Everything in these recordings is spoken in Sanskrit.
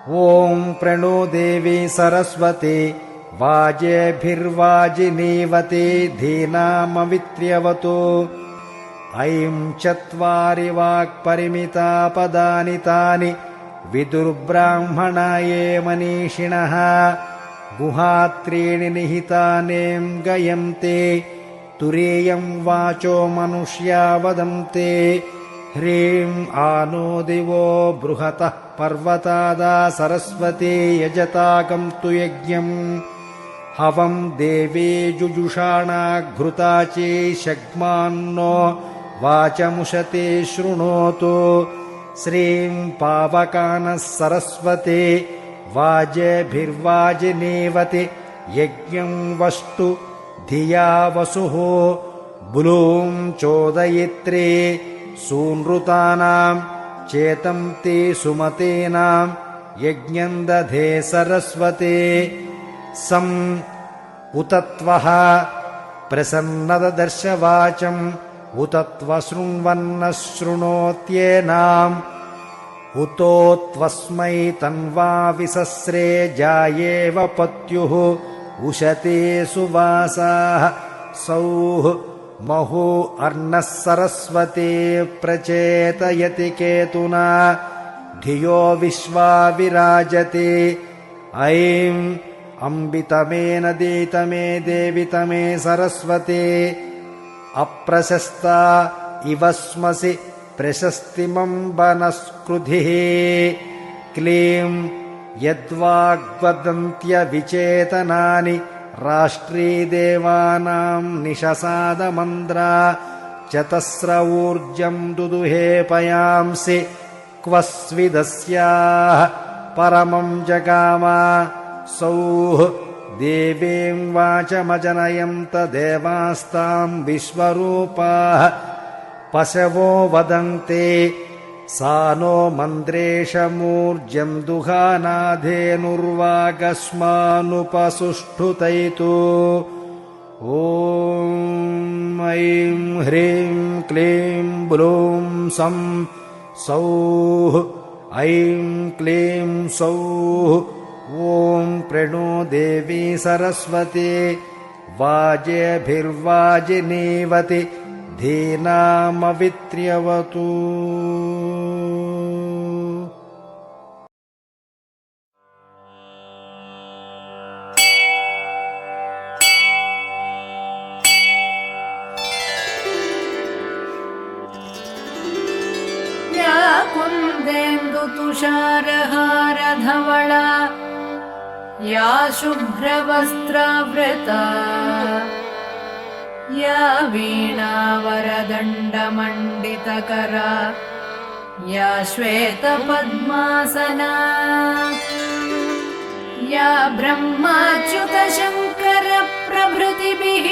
ॐ प्रणो देवी सरस्वती वाजेभिर्वाजिनीवती धीनामवित्र्यवतु। ऐं चत्वारि वाक्परिमिता पदानि तानि विदुर्ब्राह्मणाये मनीषिणः। गुहात्रीणि निहितानें गयन्ते तुरीयं वाचो मनुष्या वदन्ते। ह्रीं आनो दिवो बृहतः पर्वतादा सरस्वती यजताकं तु यज्ञम्। हवं देवी जुजुषाणाघृताची शग्मान्नो वाचमुशते शृणोतु। श्रीं पावकानः सरस्वती वाजेभिर्वाजिनीवति यज्ञं वस्तु धिया वसुः। ब्लूं चोदयित्री सूनृतानां चेतं ते सुमतीनां यज्ञं दधे सरस्वती। सं उतत्वः प्रसन्नददर्शवाचम् उतत्वशृण्वन्नः शृणोत्येनाम्। उतोत्वस्मै तन्वा विसस्रे जायेव पत्युः उशते सुवासाः। सौः महु अर्णः सरस्वती प्रचेतयति केतुना धियो विश्वा विराजते। ऐं अम्बितमे नदीतमे देवितमे सरस्वती अप्रशस्ता इव स्मसि प्रशस्तिमम्बनस्कृधिः। क्लीं यद्वाग्वदन्त्यविचेतनानि राष्ट्रीदेवानां निशसादमन्द्रा चतस्र ऊर्जं दुदुहे पयांसि क्व स्विदस्याः परमं जगामा। सौः देवीं वाचमजनयन्त देवास्तां विश्वरूपाः पशवो वदन्ते। सा नो मन्द्रेशमूर्जं दुहानाधेनुर्वागस्मानुपसुष्ठुतैतु। ॐ ऐं ह्रीं क्लीं ब्लूं सं सौः ऐं क्लीं सौः। ॐ प्रणो देवी सरस्वती वाजेभिर्वाजिनीवति धीनामवित्र्यवतु। या कुन्देन्दुतुषारहारधवला या शुभ्रवस्त्रावृता या वीणावरदण्डमण्डितकरा या श्वेतपद्मासना या ब्रह्माच्युतशङ्करप्रभृतिभिः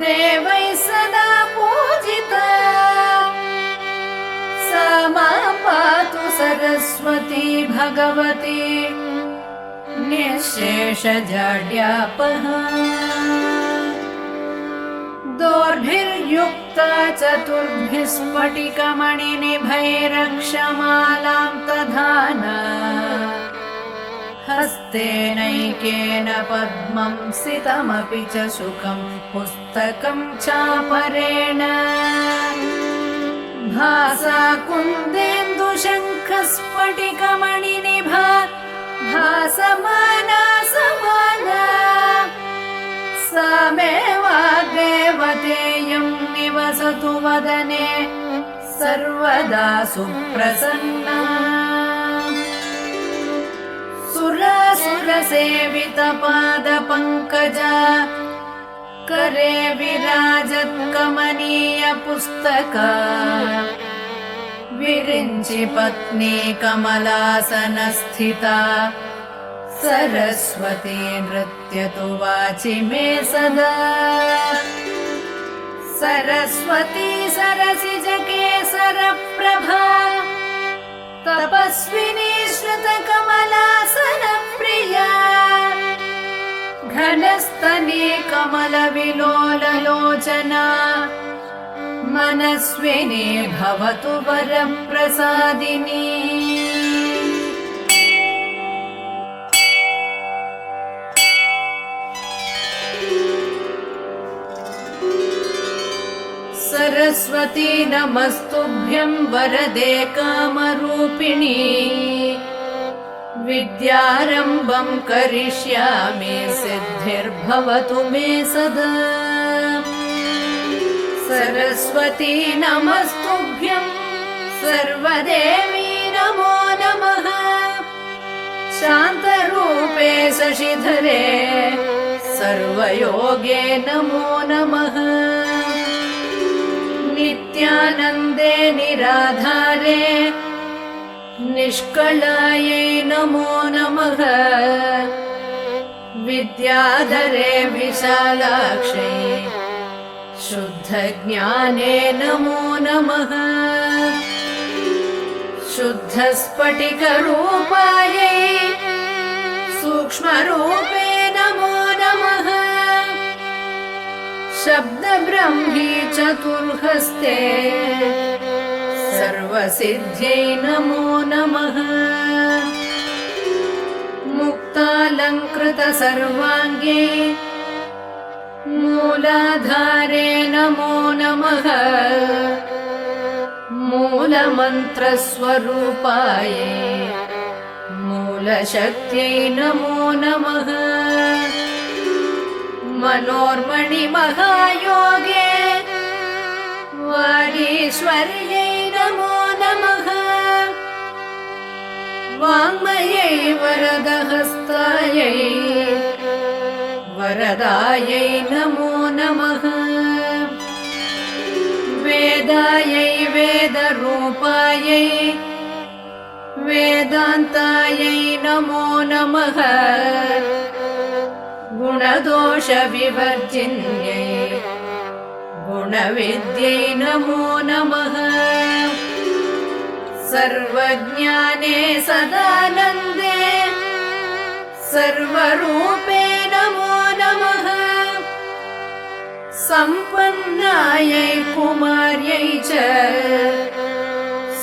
देवैः सदा पूजिता। सा मां पातु सरस्वती भगवती निःशेषजाड्यापहा। दोर्भिर्युक्ता चतुर्भिः स्फटिकमणिनिभैरक्षमालां दधाना। हस्तेनैकेन पद्मं सितमपि च सुखं पुस्तकं चापरेण। भासा कुन्देन्दुशङ्खस्फटिकमणिनिभा भासमाना समाना। सा मे वाग्देवतेयं निवसतु वदने सर्वदा सुप्रसन्ना। सुरासुरसेवितपादपङ्कजा करे विराजत्कमनीयपुस्तका। विरिञ्चि पत्नी कमलासनस्थिता सरस्वती नृत्यतु वाचि मे सदा। सरस्वती सरसिजकेसरप्रभा तपस्विनी श्रुतकमलासनप्रिया। घनस्तनी कमलविलोललोचना मनस्विनी भवतु वरप्रसादिनी। सरस्वती नमस्तुभ्यं वरदे कामरूपिणी विद्यारम्भं करिष्यामि सिद्धिर्भवतु मे सदा। सरस्वती नमस्तुभ्यं सर्वदेवी नमो नमः। शान्तरूपे शशिधरे सर्वयोगे नमो नमः। नित्यानन्दे निराधारे निष्कलायै नमो नमः। विद्याधरे विशालाक्षै शुद्धज्ञाने नमो नमः। शुद्धस्फटिकरूपायै सूक्ष्मरूपे नमो नमः। शब्दब्रह्मी चतुर्हस्ते सर्वसिद्ध्यै नमो नमः। मुक्तालङ्कृतसर्वाङ्गे मूलाधारे नमो नमः। मूलमन्त्रस्वरूपायै मूलशक्त्यै नमो नमः। मनोर्मणिमहायोगे वागीश्वर्यै नमो नमः। वाङ्मयै वरदहस्तायै वरदायै नमो नमः। वेदायै वेदरूपायै वेदान्तायै नमो नमः। गुणदोषविवर्जिन्यै गुणविद्यै नमो नमः। सर्वज्ञाने सदानन्दे सर्वरूपे नमो नमः। सम्पन्नायै कुमार्यै च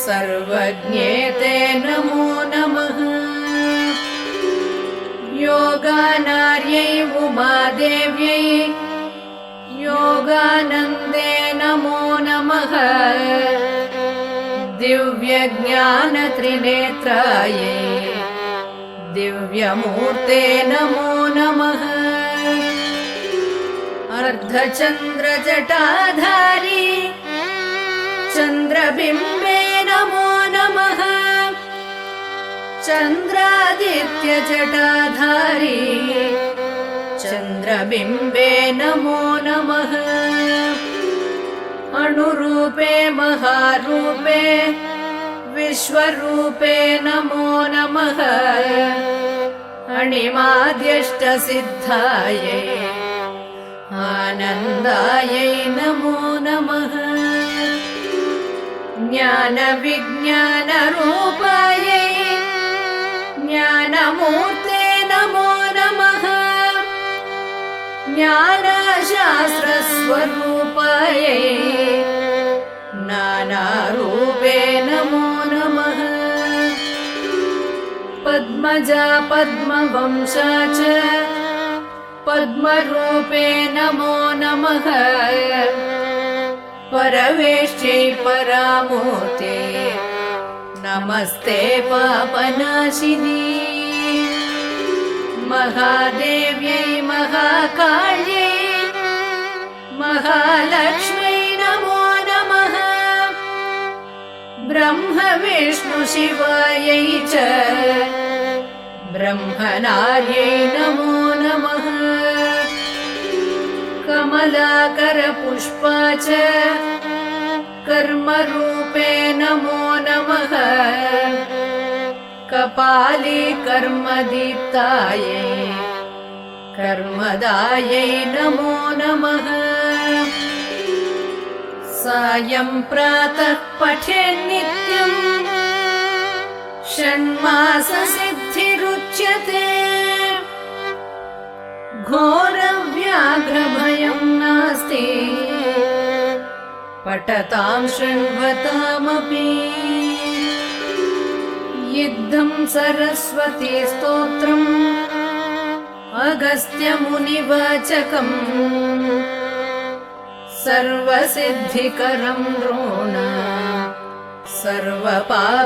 सर्वज्ञेते नमो नमः। योगानार्यै उमादेव्यै योगानन्दे नमो नमः। दिव्यज्ञानत्रिनेत्रायै दिव्यमूर्ते नमो नमः। अर्धचन्द्रजटाधारी चन्द्रबिम्बे नमो नमः। चन्द्रादित्यजटाधारी चन्द्रबिम्बे नमो नमः। अणुरूपे महारूपे विश्वरूपे नमो नमः। अणिमाद्यष्टसिद्धायै आनन्दायै नमो नमः। ज्ञानविज्ञानरूपायै ज्ञानमूर्ते नमो नमः। ज्ञानशास्त्रस्वरूपायै नानारूपे नमो नमः। पद्मजा पद्मवंशा च पद्मरूपे नमो नमः। परवेष्ट्यै परामूर्ते नमस्ते पापनाशिनी। महादेव्यै महाकाल्यै महालक्ष्म्यै नमो नमः। ब्रह्मविष्णुशिवायै च ब्रह्मनार्यै नमो नमः। कमलाकरपुष्पा च कर्मरूपे नमो नमः। कपाली कर्मदीप्तायै कर्मदायै नमो नमः। सायं प्रातः पठेन्नित्यं षण्माससिद्धिरुच्यते। घोरव्याघ्रभयं नास्ति पठतां शृण्वतामपि। इद्धं सरस्वती स्तोत्रम् अगस्त्यमुनिवाचकम् सर्वसिद्धिकरं नृण सर्वपापप्रणाशनम्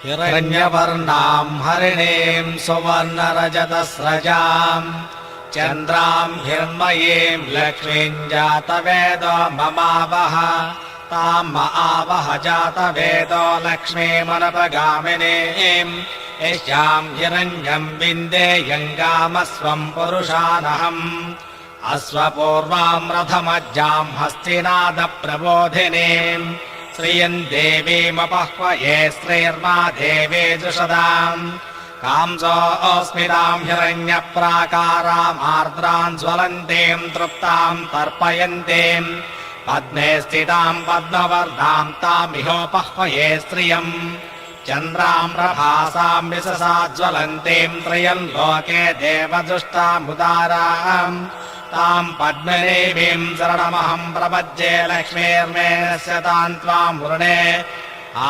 हिरण्यवर्णां हरिणीं सुवर्णरजतस्रजां चन्द्रां हिरण्मयीं लक्ष्मीं जातवेदो ममावह तां आवह जातवेदो लक्ष्मीमनुपगामिनीं यस्यां हिरण्यं विन्देयङ्गामस्वं पुरुषानहम् अश्वपूर्वां रथमज्जां हस्तिनादप्रबोधिनीम् श्रियं देवीमपह्वये श्रीर्मा देवी जुषदाम् कांसोऽस्मितां हिरण्यप्राकारामार्द्रान् ज्वलन्तीं तृप्तां तर्पयन्तीं पद्मे स्थितां पद्मवर्धां तामिहोपह्वये श्रियम् चन्द्रां प्रभासां विशसा ज्वलन्तीं त्रयं लोके देवजुष्टामुदाराम् तां पद्मदेवीं शरणमहं प्रपद्ये लक्ष्मीर्मेणस्य तां त्वां वृणे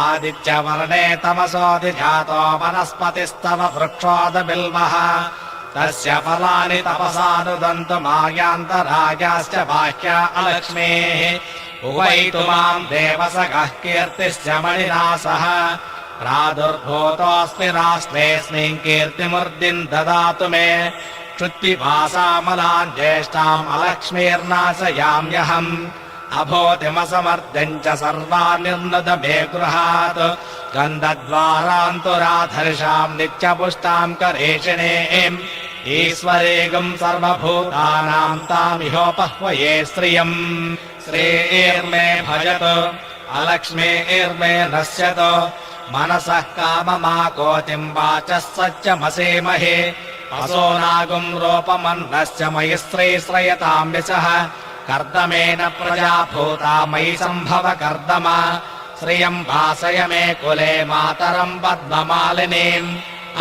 आदित्यवर्णे तमसोऽधिजातो वनस्पतिस्तव वृक्षोदबिल्वः तस्य फलानि तपसानुदन्तु मायान्तरायाश्च बाह्या अलक्ष्मीः उवैतु मां देवसखः कीर्तिश्च मणिनासः प्रादुर्भूतोऽस्मि राष्ट्रेऽस्मिन् कीर्तिमूर्तिं ददातु मे क्षुत्पिपासामलां ज्येष्ठाम् अलक्ष्मीर्नाशयाम्यहम् अभूतिमसमर्द्यम् च सर्वानिर्नुद मे गृहात् गन्धद्वारान्तुराधर्षाम् नित्यपुष्टाम् करेषिणीम् ईश्वरीगम् सर्वभूतानाम् तामिहोपह्वये श्रियम् श्रीर्मे भजतु अलक्ष्मीर्मे नश्यतु मनसः काममाकोतिम् वाचः सत्यमसेमहे असोनागुम् रूपमन्नश्च मयि श्रीश्रयताम् यशः कर्दमेन प्रजा भूता मयि सम्भव कर्दम श्रियम् भासय मे कुले मातरम् पद्ममालिनीम्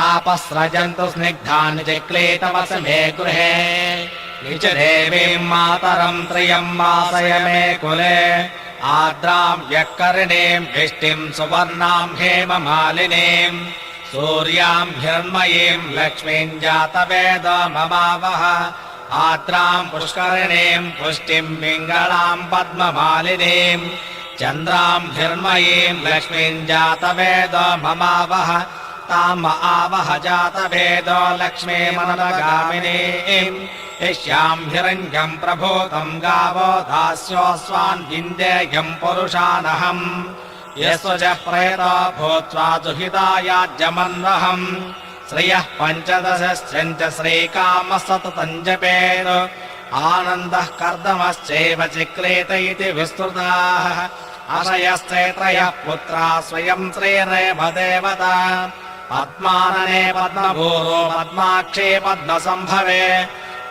आपस्रजन्तु स्निग्धान् चिक्लीतवस मे गृहे निजदेवीम् मातरम् त्रियम् वासय मे कुले आर्द्राम् यःकर्णीम् इष्टिम् सुवर्णाम् हेममालिनीम् सूर्यां हिरण्मयीं लक्ष्मीं जातवेदो ममावह आर्द्रां पुष्करिणीं पुष्टिं पिङ्गळां पद्ममालिनीं चन्द्रां हिरण्मयीं लक्ष्मीं जातवेदो ममावह ताम् आवह जातवेदो लक्ष्मीमनुपगामिनीं यस्यां हिरण्यं प्रभूतं गावो दास्योऽस्वान् विन्देयं पुरुषानहम् यस्वच प्रेतो भूत्वा दुहितायाज्यमन्वहम् श्रियः पञ्चदशश्च श्रीकामः सततम् जपेत् आनन्दः कर्दमश्चैव चिक्लेत इति विस्तृताः अशयश्चैत्रयः पुत्रा स्वयम् श्रीरेव देवता पद्मानने पद्मभूरो पद्माक्षे पद्मसम्भवे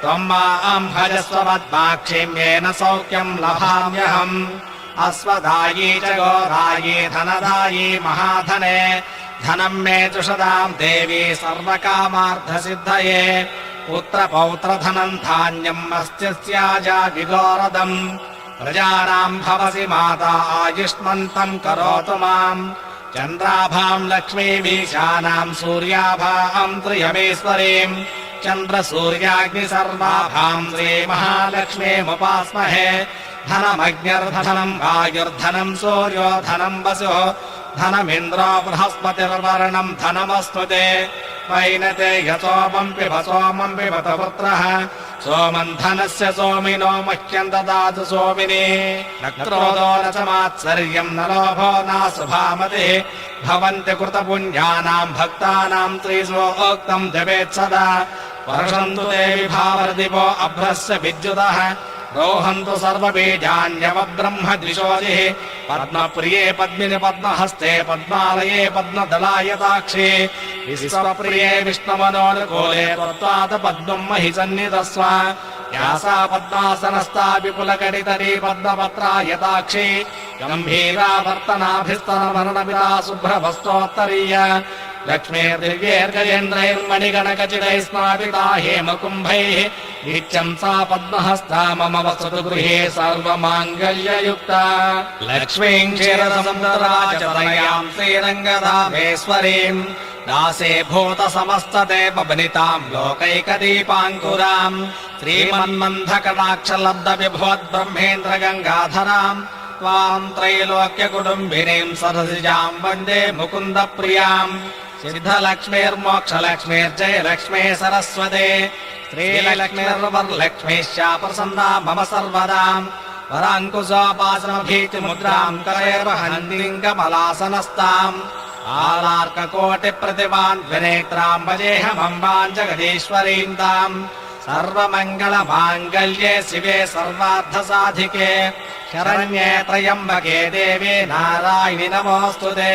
त्वम् मां भजस्व पद्माक्षीं येन सौख्यम् लभाम्यहम् अश्वदायी च गोदायी धनदायी महाधने धनम् मे जुषदाम् देवी सर्वकामार्थसिद्धये पुत्रपौत्रधनम् धान्यम् अस्त्यस्याजा विगोरदम् प्रजानाम् भवसि माता आयुष्मन्तम् करोतु माम् चन्द्राभाम् लक्ष्मीमीशानाम् सूर्याभाम् त्रियमेश्वरीम् चन्द्रसूर्याग्निसर्वाभाम् श्रीमहालक्ष्मीमुपास्महे धनमग्निर्धनम् वायुर्धनम् सूर्यो धनम् वसुः धनमिन्द्रो बृहस्पतिर्वर्णम् धनमस्तु ते वैनते यसोमम् पिब सोमम् पिबत पुत्रः सोमम् धनस्य सोमिनो मह्यम् ददातु सोमिनी न क्रोधो न च मात्सर्यम् न लोभो नाशुभामतिः भवन्ति कृतपुण्यानाम् भक्तानाम् त्रिसोक्तम् जपेत् सदा वर्षन्तु ते विभावर्दिवो अभ्रस्य विद्युतः रोहन्तु सर्वबीजान्यवब्रह्म द्विषोजिः पद्मप्रिये पद्मिनि पद्महस्ते पद्मालये पद्मदलायताक्षे विश्वप्रिये विष्णुमनोनुकूले त्वत्पाद पद्मम् महि सन्निधस्व यासा पद्मासनस्था विपुलकटितरी पद्मपत्रायताक्षी गम्भीरा वर्तनाभिस्तनवर्णमिता शुभ्रवस्तोत्तरीय लक्ष्मीर्दिव्यैर्गजेन्द्रैर्मणिगणकचितैः स्नापिता हेमकुम्भैः नित्यम् सा पद्महस्ता मम वसतु गृहे सर्वमाङ्गल्ययुक्ता लक्ष्मीम् क्षीरसमुद्रराजतनयाम् श्रीरङ्गधामेश्वरीम् दासे भूतसमस्तदेवनिताम् लोकैकदीपाङ्कुराम् श्रीमन्मन्थकटाक्षलब्धविभवद्ब्रह्मेन्द्रगङ्गाधराम् त्वाम् त्रैलोक्यकुटुम्बिनीम् सरसिजाम् वन्दे मुकुन्दप्रियाम् सिद्धलक्ष्मीर्मोक्षलक्ष्मीर्जयलक्ष्मी सरस्वते श्रीलक्ष्मीर्वरलक्ष्मीश्चाप्रसन्ना मम सर्वदाम् वराङ्कुशोपासनभीतिमुद्राम् करैर्वहन्तीम् कमलासनस्ताम् आलार्ककोटिप्रतिमान् द्विनेत्राम् भजेऽहमम्बाम् जगदीश्वरीम् ताम् सर्वमङ्गलमाङ्गल्ये शिवे सर्वार्थसाधिके शरण्ये त्र्यम्बके देवे नारायणि नमोऽस्तुते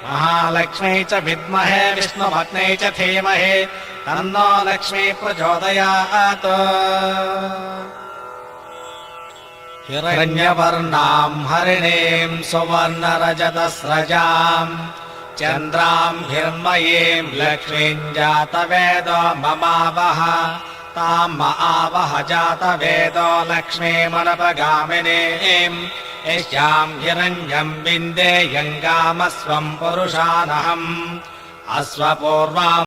महालक्ष्मी च विद्महे विष्णुपत्न्यै च धीमहि तन्नो लक्ष्मी प्रचोदयात् हिरण्यवर्णाम् हरिणीम् सुवर्णरजतस्रजाम् चन्द्राम् हिरण्मयीम् लक्ष्मीम् जातवेदो ममावह ताम् आवह जातवेदो लक्ष्मीमनपगामिनीम् यस्याम् हिरण्यम् विन्देयम् कामस्वम् पुरुषानहम् अश्वपूर्वाम्